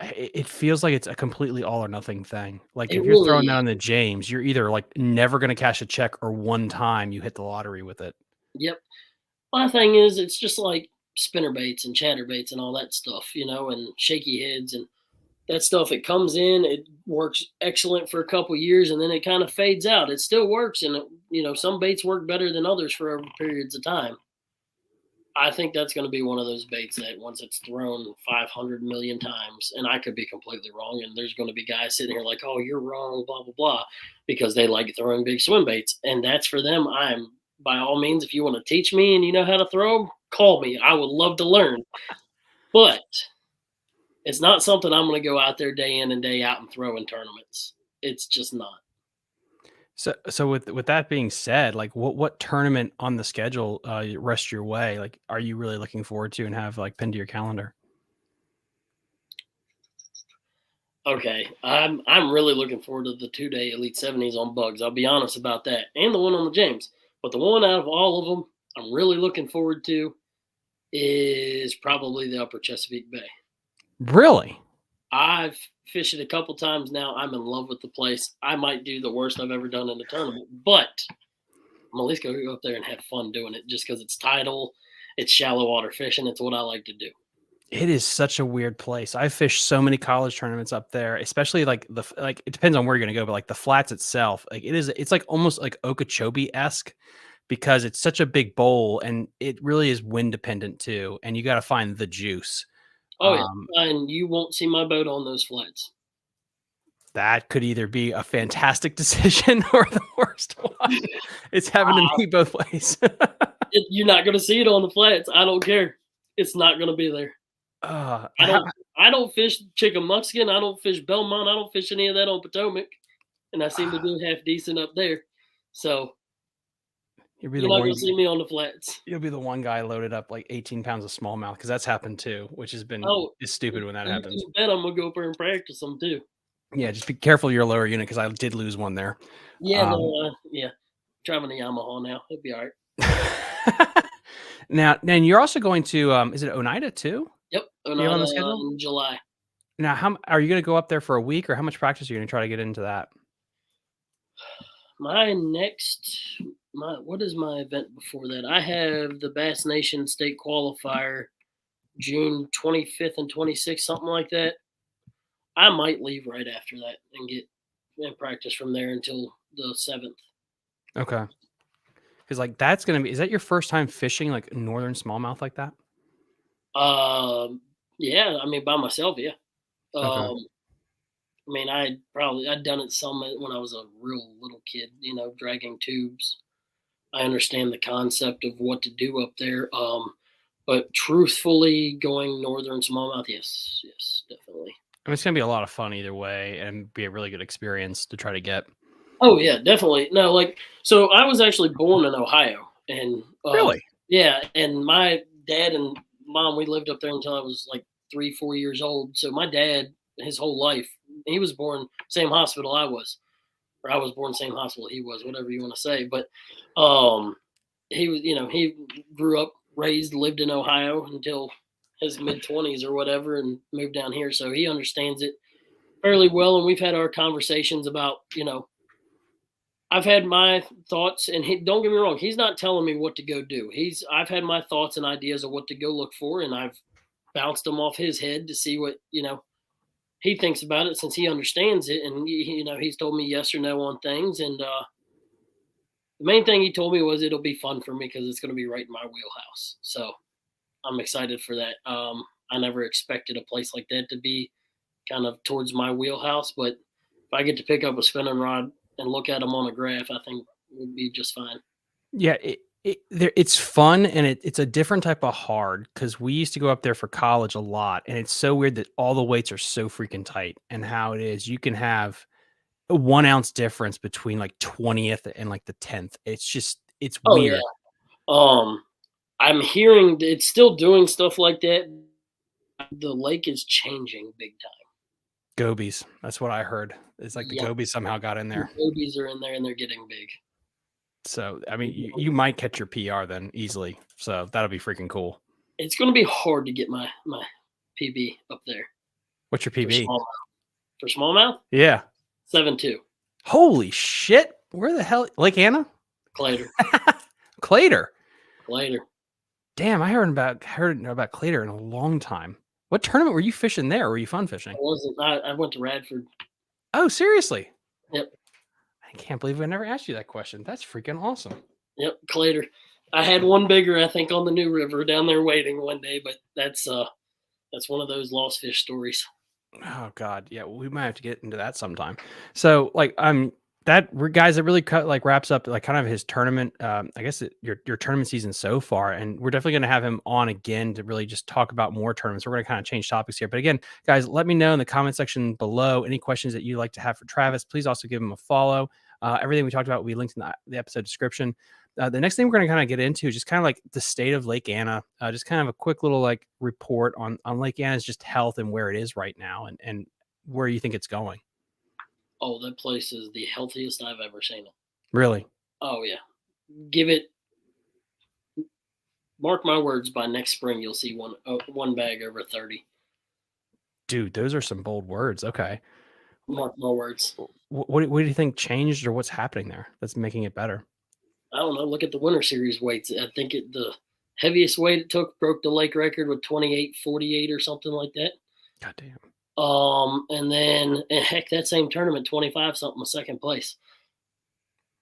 It feels like it's a completely all or nothing thing. Like,
It
if you're
really
throwing that
is.
on the James, you're either, like, never gonna cash a check or one time you hit the lottery with it.
Yep. My thing is, it's just like spinner baits and chatterbaits and all that stuff, and shaky heads and that stuff. It comes in, it works excellent for a couple years, and then it kind of fades out. It still works, and some baits work better than others for over periods of time. I think that's going to be one of those baits that once it's thrown 500 million times, and I could be completely wrong, and there's going to be guys sitting here like, oh, you're wrong, blah, blah, blah, because they like throwing big swim baits. And that's for them. By all means, if you want to teach me and you know how to throw them, call me. I would love to learn. But it's not something I'm going to go out there day in and day out and throw in tournaments. It's just not.
So with that being said, like, what tournament on the schedule, rest your way? Like, are you really looking forward to and have, like, pinned to your calendar?
Okay, I'm really looking forward to the 2-day Elite 70s on bugs. I'll be honest about that, and the one on the James. But the one out of all of them, I'm really looking forward to is probably the Upper Chesapeake Bay.
Really?
I've fished it a couple times now. I'm in love with the place. I might do the worst I've ever done in a tournament, but I'm at least going to go up there and have fun doing it just because it's tidal, it's shallow water fishing. It's what I like to do.
It is such a weird place. I fished so many college tournaments up there, especially like like, it depends on where you're gonna go, but like the flats itself, like it's like almost like Okeechobee-esque because it's such a big bowl and it really is wind dependent too. And you got to find the juice.
Oh, yeah.
Um,
And you won't see my boat on those flats.
that could either be a fantastic decision or the worst one. It's having to be both ways.
You're not going to see it on the flats. I don't care. It's not going to be there. I
How,
don't. I don't fish Chickamauga. I don't fish Belmont. I don't fish any of that on Potomac, and I seem to do half decent up there. So
you'll be the
you're not
one.
going to see me on the flats.
You'll be the one guy loaded up like 18 pounds of smallmouth because that's happened too, which has been
Oh,
is stupid when that
you
happens.
can bet I'm gonna go up there and practice them too.
Yeah, just be careful your lower unit because I did lose one there.
Yeah,
Um,
no, yeah. Driving a Yamaha now. It'll be all right.
now, then you're also going to is it Oneida too?
Yep,
Do you have on
Oneida
the schedule?
in July.
Now, how are you going to go up there for a week, or how much practice are you going to try to get into that?
What is my event before that? I have the Bass Nation State Qualifier June 25th and 26th, something like that. I might leave right after that and get and practice from there until the 7th.
Okay, because like that's going to be. Is that your first time fishing like northern smallmouth like that?
Yeah, I mean by myself, yeah.
Okay.
I'd done it some when I was a real little kid, dragging tubes. I understand the concept of what to do up there. But truthfully, going northern smallmouth, yes, definitely.
I mean, it's going to be a lot of fun either way, and be a really good experience to try to get.
Oh yeah, definitely. No, so I was actually born in Ohio, and
Really?
yeah, and my dad and mom, we lived up there until I was like 3, 4 years old. So my dad, his whole life, he was born same hospital I was, or I was born same hospital he was, whatever you want to say. But he was, he grew up, raised, lived in Ohio until his mid 20s or whatever, and moved down here. So he understands it fairly well, and we've had our conversations about, I've had my thoughts, and don't get me wrong, he's not telling me what to go do. I've had my thoughts and ideas of what to go look for, and I've bounced them off his head to see what he thinks about it since he understands it, and he's told me yes or no on things, and the main thing he told me was it'll be fun for me because it's going to be right in my wheelhouse. So I'm excited for that. I never expected a place like that to be kind of towards my wheelhouse, but if I get to pick up a spinning rod and look at them on a graph, I think would be just fine.
Yeah, it's fun and it's a different type of hard because we used to go up there for college a lot, and it's so weird that all the weights are so freaking tight, and how it is you can have a 1 ounce difference between like 20th and like the 10th. It's
Oh yeah.
weird.
I'm hearing it's still doing stuff like that. The lake is changing big time.
Gobies. That's what I heard. It's like the
Yep.
gobies somehow got in
The
there.
gobies are in there and they're getting big.
So, I mean, you might catch your PR then easily. So that'll be freaking cool.
It's going to be hard to get my PB up there
What's your
for
PB?
smallmouth. For smallmouth,
Yeah.
7.2.
Holy shit. Where the hell? Lake Anna?
Clater.
Clater.
Clater.
Damn, I heard about Clater in a long time. What tournament were you fishing there? Or were you fun fishing?
I went to Radford.
Oh, seriously?
Yep.
I can't believe I never asked you that question. That's freaking awesome.
Yep, Clater. I had one bigger, I think, on the New River down there waiting one day, but that's one of those lost fish stories.
Oh God, yeah, we might have to get into that sometime. So, like, guys, that really wraps up like kind of his tournament. I guess your tournament season so far, and we're definitely going to have him on again to really just talk about more tournaments. We're going to kind of change topics here, but again, guys, let me know in the comment section below any questions that you'd like to have for Travis. Please also give him a follow. Everything we talked about will be linked in the episode description. The next thing we're going to kind of get into is just kind of like the state of Lake Anna, just kind of a quick little like report on Lake Anna's just health and where it is right now and where you think it's going.
Oh, that place is the healthiest I've ever seen it.
Really?
Oh, yeah. Give it, mark my words, by next spring, you'll see one bag over 30.
Dude, those are some bold words. Okay.
Mark my words.
What do you think changed or what's happening there that's making it better?
I don't know. Look at the Winter Series weights. I think the heaviest weight it took broke the lake record with 28.48 or something like that.
God damn.
And then heck, that same tournament, 25 something was second place.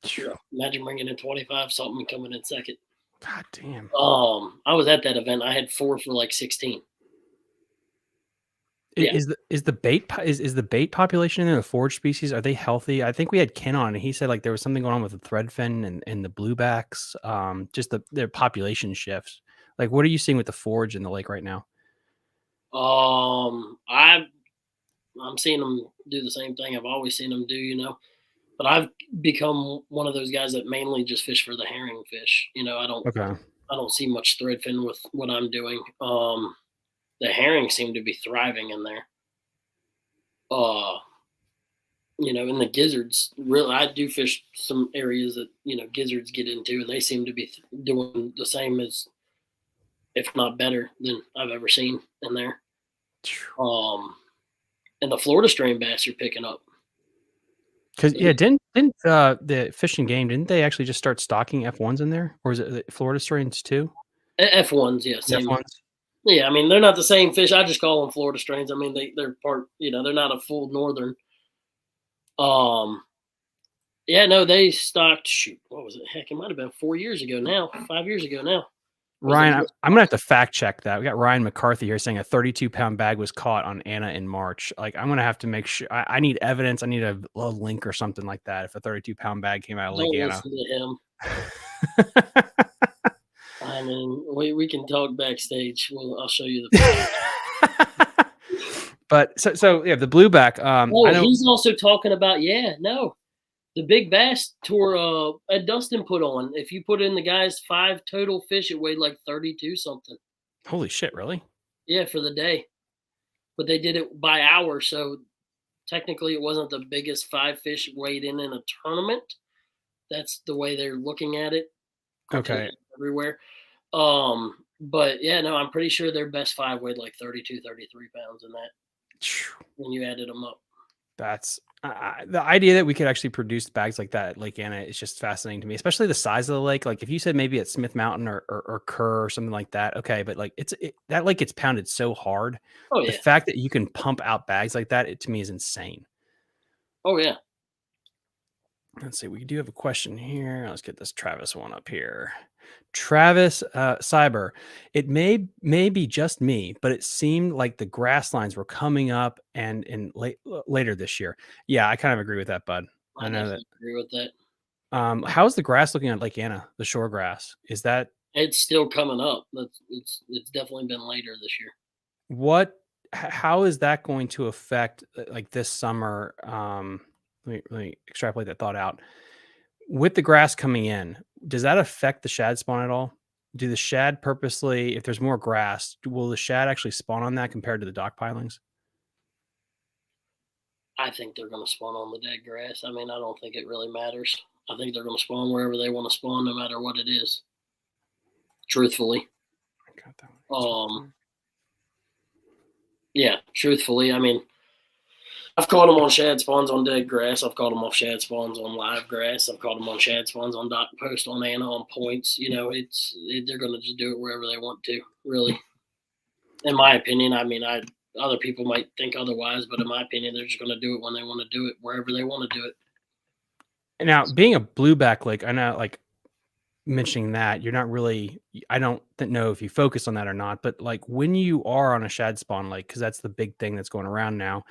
Sure.
Imagine bringing in 25 something and coming in second.
God damn.
I was at that event. I had 4 for like 16. Yeah.
Is the bait population in the forage species, are they healthy? I think we had Ken on and he said like there was something going on with the threadfin and the bluebacks, just their population shifts. Like what are you seeing with the forage in the lake right now?
I'm seeing them do the same thing I've always seen them do, but I've become one of those guys that mainly just fish for the herring fish. I don't see much threadfin with what I'm doing. The herring seem to be thriving in there. And the gizzards, really, I do fish some areas that, gizzards get into, and they seem to be doing the same as, if not better than I've ever seen in there. And the Florida strain bass are picking up.
Because didn't the Fish and Game, didn't they actually just start stocking F1s in there, or is it the Florida strains too?
F1s, yeah, same.
F1s.
Yeah, I mean they're not the same fish. I just call them Florida strains. I mean they're part, they're not a full northern. Yeah, no, they stocked. Shoot, what was it? Heck, it might have been 4 years ago now, 5 years ago now.
Ryan, I'm gonna have to fact check that. We got Ryan McCarthy here saying a 32-pound bag was caught on Anna in March. Like, I'm gonna have to make sure. I need evidence. I need a link or something like that. If a 32-pound bag came out of Lake Anna.
Listen to him. I mean, we can talk backstage. I'll show you the.
But so yeah, the blueback. I know
he's also talking about the big bass tour Ed Dustin put on. If you put in the guy's 5 total fish, it weighed like 32 something.
Holy shit, really?
Yeah, for the day. But they did it by hour, so technically it wasn't the biggest 5 fish weighed in a tournament. That's the way they're looking at it.
Okay.
Everywhere. But yeah, no, I'm pretty sure their best 5 weighed like 32, 33 pounds in that when you added them up.
That's the idea that we could actually produce bags like that at Lake Anna is just fascinating to me, especially the size of the lake. Like if you said maybe at Smith Mountain or Kerr or something like that, okay, but like that lake gets pounded so hard.
Oh yeah.
The fact that you can pump out bags like that, to me is insane.
Oh yeah.
Let's see. We do have a question here. Let's get this Travis one up here. Travis Cyber. It may be just me, but it seemed like the grass lines were coming up and later this year. Yeah, I kind of agree with that, bud.
I know that. Agree with that.
How's the grass looking at Lake Anna? The shore grass, is that?
It's still coming up. It's definitely been later this
year. How is that going to affect like this summer? Let me extrapolate that thought out. With the grass coming in, does that affect the shad spawn at all? Do the shad purposely, if there's more grass, will the shad actually spawn on that compared to the dock pilings?
I think they're going to spawn on the dead grass. I mean, I don't think it really matters. I think they're going to spawn wherever they want to spawn, no matter what it is. Truthfully,
I got that
um,
one.
yeah, truthfully, I mean, I've caught them on shad spawns on dead grass. I've caught them off shad spawns on live grass. I've caught them on shad spawns on dock post, on Anna, on points. You know, they're going to just do it wherever they want to. Really, in my opinion. I mean, other people might think otherwise, but in my opinion, they're just going to do it when they want to do it, wherever they want to do it.
Now, being a blueback lake, I know, like mentioning that you're not really. I don't know if you focus on that or not, but like when you are on a shad spawn lake, because that's the big thing that's going around now,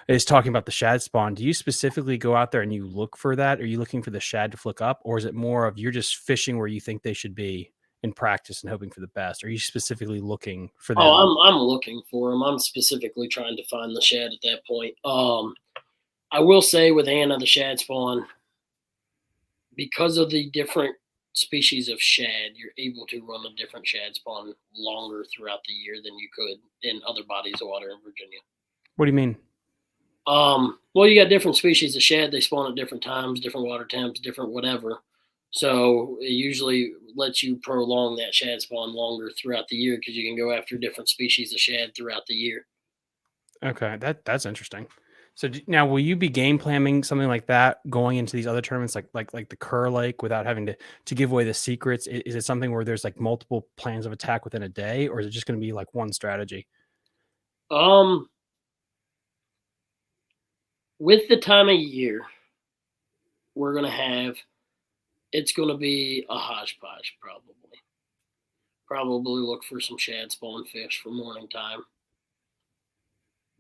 is talking about the shad spawn. Do you specifically go out there and you look for that? Are you looking for the shad to flick up, or is it more of you're just fishing where you think they should be in practice and hoping for the best? Are you specifically looking for
Oh,
them?
I'm looking for them. I'm specifically trying to find the shad at that point. I will say with Anna, the shad spawn, because of the different species of shad, you're able to run a different shad spawn longer throughout the year than you could in other bodies of water in Virginia.
What do you mean?
Well, you got different species of shad. They spawn at different times, different water temps, different whatever. So it usually lets you prolong that shad spawn longer throughout the year because you can go after different species of shad throughout the year.
Okay, that's interesting. So now, will you be game planning something like that going into these other tournaments, like the Kerr Lake, without having to give away the secrets? Is it something where there's like multiple plans of attack within a day, or is it just going to be like one strategy?
Um, with the time of year, we're gonna have it's gonna be a hodgepodge probably. Probably look for some shad spawn fish for morning time.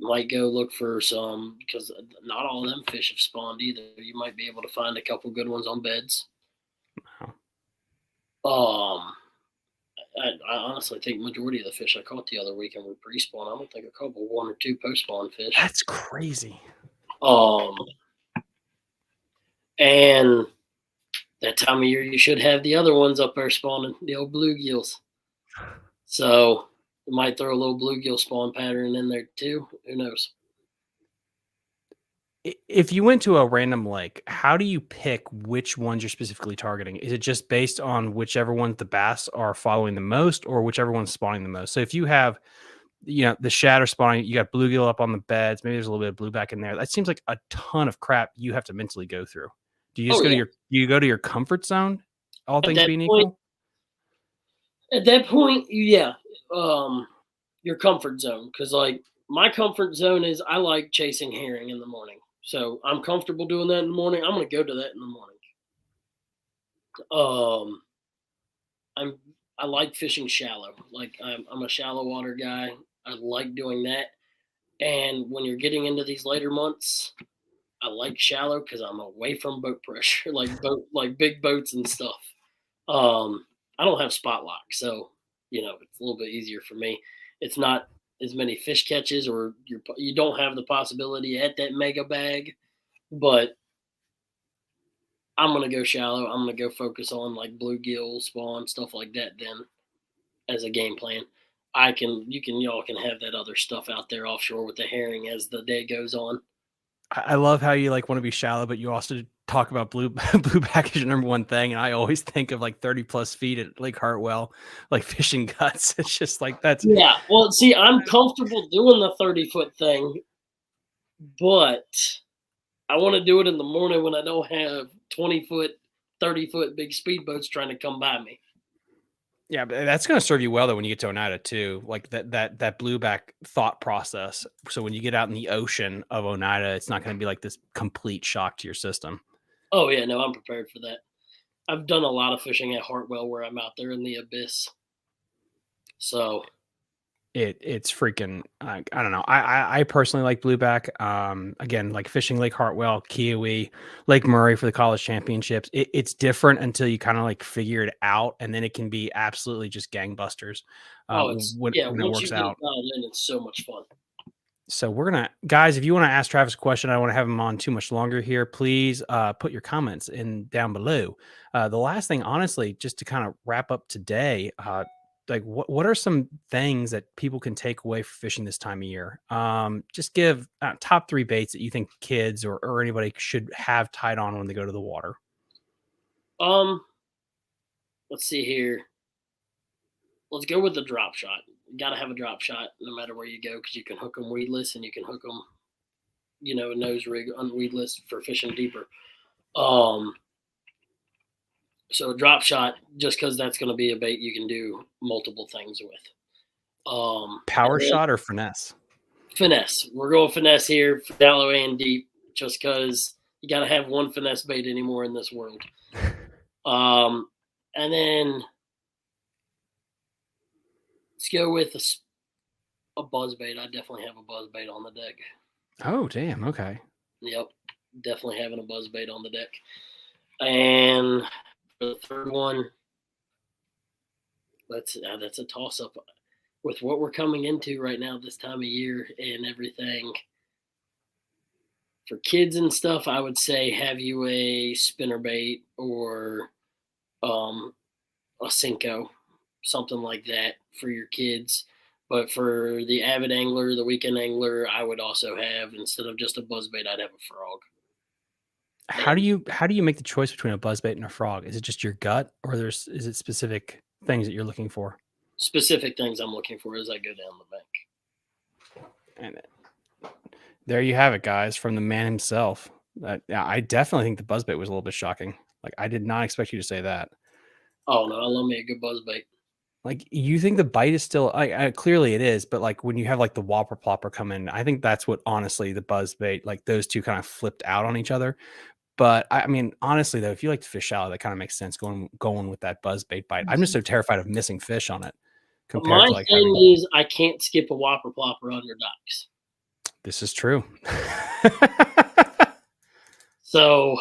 Might go look for some because not all of them fish have spawned either. You might be able to find a couple good ones on beds. Um, I honestly think majority of the fish I caught the other weekend were pre-spawn. I don't think a couple, one or two post-spawn fish.
That's crazy.
Um, and that time of year you should have the other ones up there spawning, the old bluegills. So you might throw a little bluegill spawn pattern in there too. Who knows?
If you went to a random lake, how do you pick which ones you're specifically targeting? Is it just based on whichever ones the bass are following the most, or whichever one's spawning the most? So if you have, the shatter spawning, you got bluegill up on the beds, maybe there's a little bit of blueback in there. That seems like a ton of crap you have to mentally go through. Do you just
Oh
go to
yeah.
you go to your comfort zone, all
At
things
that
being
point,
equal?
yeah, your comfort zone. Because like my comfort zone is I like chasing herring in the morning, so I'm comfortable doing that in the morning. I'm gonna go to that in the morning. Um, I'm I like fishing shallow. Like I'm a shallow water guy. I like doing that. And when you're getting into these later months, I like shallow because I'm away from boat pressure, like big boats and stuff. I don't have spot lock, so it's a little bit easier for me. It's not as many fish catches, or you don't have the possibility at that mega bag. But I'm gonna go shallow. I'm gonna go focus on like bluegill spawn stuff like that. Then as a game plan, y'all can have that other stuff out there offshore with the herring as the day goes on.
I love how you like want to be shallow, but you also talk about blueback is your number one thing. And I always think of like 30 plus feet at Lake Hartwell, like fishing guts. It's just like that's
Yeah, well, see, I'm comfortable doing the 30-foot thing, but I want to do it in the morning when I don't have 20-foot, 30-foot big speedboats trying to come by me.
yeah, but that's going to serve you well though when you get to Oneida too, like that blueback thought process. So when you get out in the ocean of Oneida, it's not going to be like this complete shock to your system.
Oh yeah, no, I'm prepared for that. I've done a lot of fishing at Hartwell where I'm out there in the abyss. So
It's freaking I don't know. I personally like blueback. Again, like fishing Lake Hartwell, Kiowee, Lake Murray for the college championships. It's different until you kind of like figure it out, and then it can be absolutely just gangbusters when it
once you
works
get it
out.
dialed in, it's so much fun.
So we're gonna, guys, if you want to ask Travis a question, I don't want to have him on too much longer here. Please put your comments in down below. The last thing, honestly, just to kind of wrap up today, like what are some things that people can take away from fishing this time of year? Just give top three baits that you think kids or anybody should have tied on when they go to the water.
Let's see here. Let's go with the drop shot. You got to have a drop shot no matter where you go because you can hook them weedless and you can hook them, a nose rig unweedless for fishing deeper. So a drop shot, just because that's going to be a bait you can do multiple things with.
Power shot or finesse?
Finesse. We're going finesse here, shallow and deep, just because you got to have one finesse bait anymore in this world. And then let's go with a buzz bait. I definitely have a buzz bait on the deck.
Oh, damn. Okay.
Yep. Definitely having a buzz bait on the deck. And for the third one, that's a toss up with what we're coming into right now this time of year and everything. For kids and stuff, I would say have you a spinnerbait or a Cinco, something like that for your kids. But for the avid angler, the weekend angler, I would also have, instead of just a buzzbait, I'd have a frog.
How do you make the choice between a buzzbait and a frog? Is it just your gut, or is it specific things that you're looking for?
Specific things I'm looking for as I go down the bank.
And there you have it, guys, from the man himself. I definitely think the buzzbait was a little bit shocking. Like, I did not expect you to say that.
Oh no, I love me a good buzzbait.
Like, you think the bite is still clearly it is, but like when you have like the whopper plopper come in, I think that's what honestly the buzzbait, like those two kind of flipped out on each other. But I mean, honestly though, if you like to fish shallow, that kind of makes sense going with that buzzbait bite. I'm just so terrified of missing fish on it compared to like
thing is I can't skip a whopper plopper under docks.
This is true.
So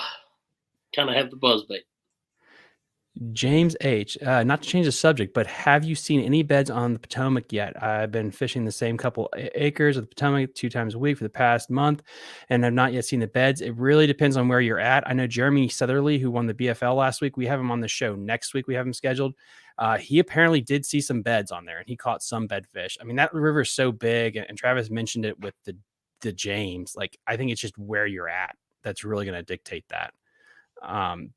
kind of have the buzzbait.
James H. Not to change the subject, but have you seen any beds on the Potomac yet? I've been fishing the same couple acres of the Potomac 2 times a week for the past month and have not yet seen the beds. It really depends on where you're at. I know Jeremy Southerly, who won the BFL last week, we have him on the show next week. We have him scheduled. He apparently did see some beds on there and he caught some bed fish. I mean, that river is so big, and Travis mentioned it with the James. Like, I think it's just where you're at that's really going to dictate that.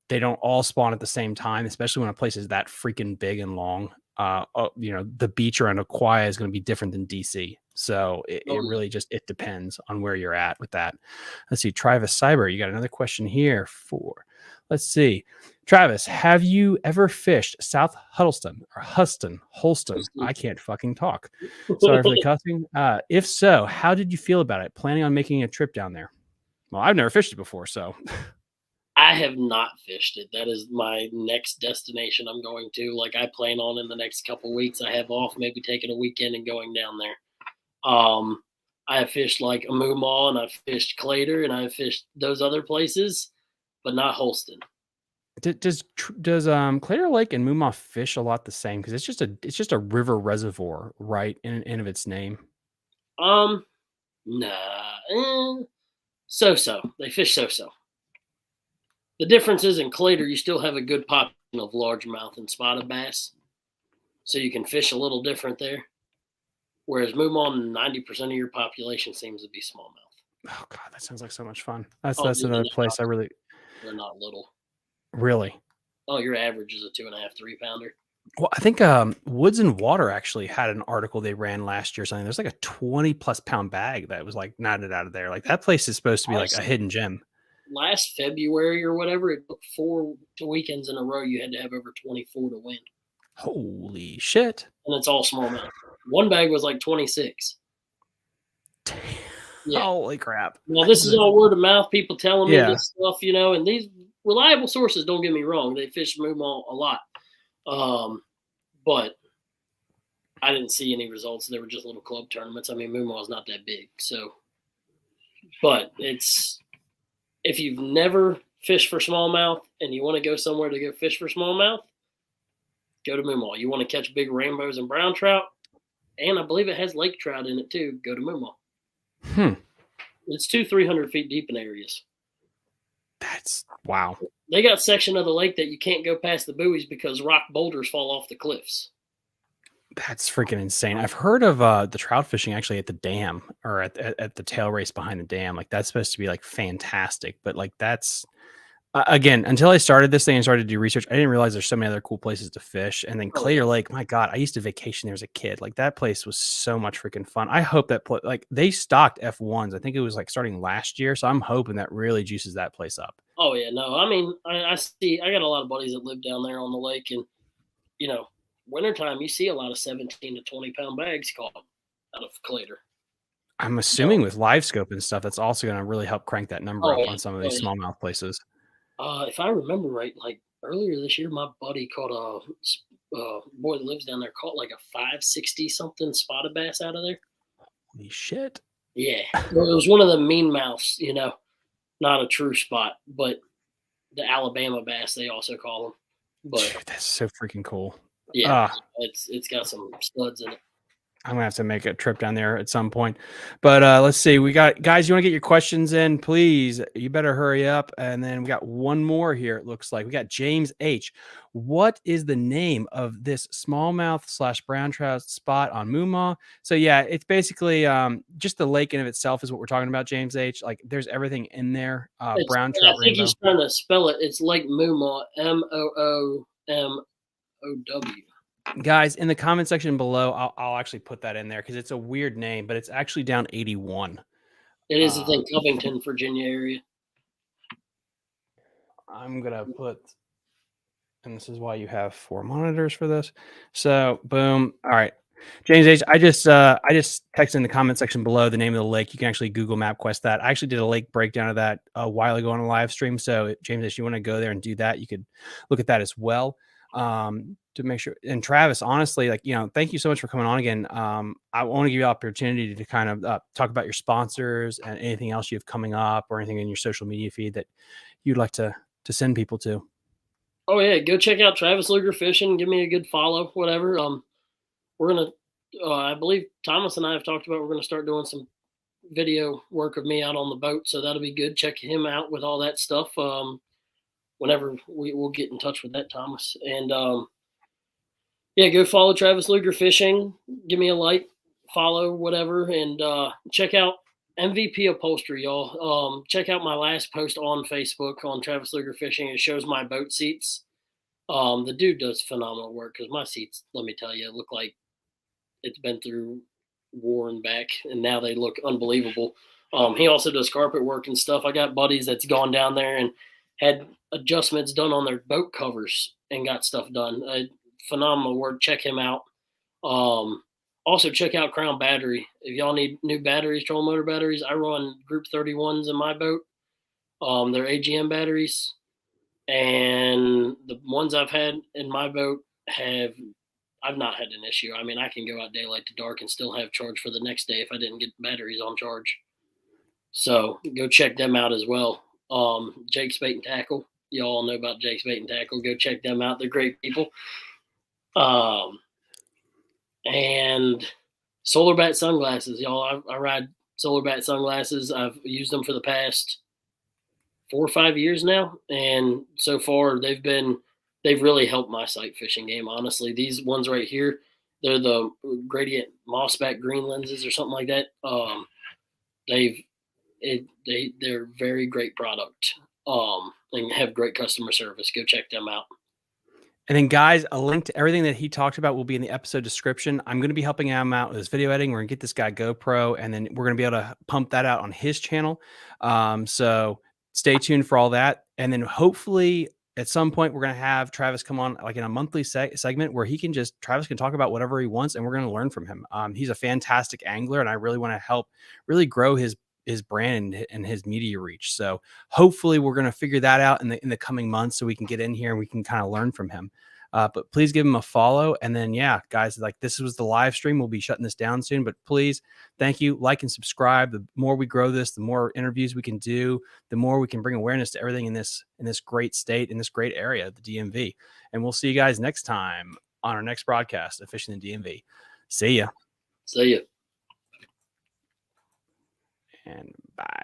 They don't all spawn at the same time, especially when a place is that freaking big and long. The beach around Aquia is going to be different than DC. So it really just, it depends on where you're at with that. Let's see. Travis Cyber, you got another question here let's see. Travis, have you ever fished South Huddleston or Holston? I can't fucking talk. Sorry for the cussing. If so, how did you feel about it? Planning on making a trip down there? Well, I've never fished it before, so.
I have not fished it. That is my next destination I'm going to. Like, I plan on in the next couple of weeks, I have off, maybe taking a weekend and going down there. I have fished like Amumal, and I've fished Clater, and I've fished those other places, but not Holston.
Does Clater Lake and Moomaw fish a lot the same? Because it's just a river reservoir, right? In of its name.
Nah. So. They fish so. The difference is in Clater, you still have a good population of largemouth and spotted bass, so you can fish a little different there. Whereas Moomaw, 90% of your population seems to be smallmouth.
Oh God, that sounds like so much fun. That's another place I really.
They're not little.
Really?
Oh, your average is a 2.5, 3 pounder.
Well, I think Woods and Water actually had an article they ran last year or something. There's like a 20+ pound bag that was like knotted out of there. Like, that place is supposed to be like a hidden gem.
Last February or whatever, it took 4 weekends in a row. You had to have over 24 to win.
Holy shit.
And it's all smallmouth. One bag was like 26.
Yeah. Holy crap.
Now, this is all word of mouth, people telling me this stuff, and these reliable sources, don't get me wrong, they fish Moomaw a lot. But I didn't see any results. They were just little club tournaments. I mean, Moomaw is not that big. So, but if you've never fished for smallmouth and you want to go somewhere to go fish for smallmouth, go to Moomaw. You want to catch big rainbows and brown trout, and I believe it has lake trout in it too, go to Moomaw. It's 200-300 feet deep in areas.
That's wow.
They got section of the lake that you can't go past the buoys because rock boulders fall off the cliffs.
That's freaking insane. I've heard of the trout fishing actually at the dam, or at the tail race behind the dam. Like, that's supposed to be like fantastic, but like Again, until I started this thing and started to do research, I didn't realize there's so many other cool places to fish. And then
Oh yeah.
Claytor Lake, my God, I used to vacation there as a kid. Like that place was so much freaking fun. I hope that like they stocked F1s. I think it was like starting last year, so I'm hoping that really juices that place up.
Oh yeah. No, I mean, I see. I got a lot of buddies that live down there on the lake, and you know, wintertime you see a lot of 17 to 20 pound bags caught out of Clater.
I'm
So,
assuming with live scope and stuff, that's also going to really help crank that number
oh
up
yeah.
on some of
Oh
these
yeah.
smallmouth places.
If I remember right, like earlier this year, my buddy caught boy that lives down there caught like a 560 something spotted bass out of there.
Holy shit.
Yeah, well, it was one of the mean mouths, not a true spot, but the Alabama bass they also call them. But
Dude, that's so freaking cool.
yeah,
Ah,
it's got some studs in it.
I'm gonna have to make a trip down there at some point. But let's see. We got guys, you want to get your questions in, please. You better hurry up. And then we got one more here. It looks like we got James H. What is the name of this smallmouth / brown trout spot on Moomaw? So yeah, it's basically just the lake in of itself is what we're talking about, James H. Like there's everything in there. Brown
I
trout
think he's
rainbow.
trying to spell it. It's Lake Moomaw, Moomow.
Guys, in the comment section below, I'll actually put that in there because it's a weird name, but it's actually down 81.
It is the
Uh,
thing, Covington, Virginia area.
I'm gonna put, and this is why you have 4 monitors for this. So boom. All right. James H, I just texted in the comment section below the name of the lake. You can actually Google MapQuest that. I actually did a lake breakdown of that a while ago on a live stream. So James, if you want to go there and do that, you could look at that as well. To make sure. And Travis, honestly, like, thank you so much for coming on again. I want to give you the opportunity to kind of talk about your sponsors and anything else you have coming up or anything in your social media feed that you'd like to send people to.
Oh yeah, go check out Travis Lugar Fishing. Give me a good follow, whatever. We're gonna, I believe Thomas and I have talked about we're gonna start doing some video work of me out on the boat, so that'll be good. Check him out with all that stuff. Whenever we'll get in touch with that, Thomas, and yeah, go follow Travis Lugar Fishing. Give me a like, follow, whatever, and check out MVP Upholstery, y'all. Check out my last post on Facebook on Travis Lugar Fishing. It shows my boat seats. The dude does phenomenal work because my seats, let me tell you, look like it's been through war and back, and now they look unbelievable. He also does carpet work and stuff. I got buddies that's gone down there and had adjustments done on their boat covers and got stuff done. Phenomenal work. Check him out. Also check out Crown Battery. If y'all need new batteries, trolling motor batteries, I run Group 31s in my boat. They're AGM batteries, and the ones I've had in my boat I've not had an issue. I mean, I can go out daylight to dark and still have charge for the next day if I didn't get batteries on charge. So go check them out as well. Jake's Bait and Tackle. You all know about Jake's Bait and Tackle. Go check them out. They're great people. And Solar Bat sunglasses, y'all. I ride Solar Bat sunglasses. I've used them for the past 4 or 5 years now, and so far they've really helped my sight fishing game. Honestly, these ones right here, they're the gradient mossback green lenses or something like that. They're very great product. And have great customer service. Go check them out.
And then, guys, a link to everything that he talked about will be in the episode description. I'm going to be helping him out with his video editing. We're going to get this guy GoPro, and then we're going to be able to pump that out on his channel. So stay tuned for all that. And then hopefully at some point, we're going to have Travis come on like in a monthly segment where Travis can talk about whatever he wants, and we're going to learn from him. He's a fantastic angler, and I really want to help really grow his brand and his media reach. So hopefully we're going to figure that out in the coming months so we can get in here and we can kind of learn from him. But please give him a follow. And then, yeah, guys, like this was the live stream. We'll be shutting this down soon, but please, thank you. Like and subscribe. The more we grow this, the more interviews we can do, the more we can bring awareness to everything in this great state, in this great area, the DMV. And we'll see you guys next time on our next broadcast of Fishing the DMV. See ya.
See ya.
And bye.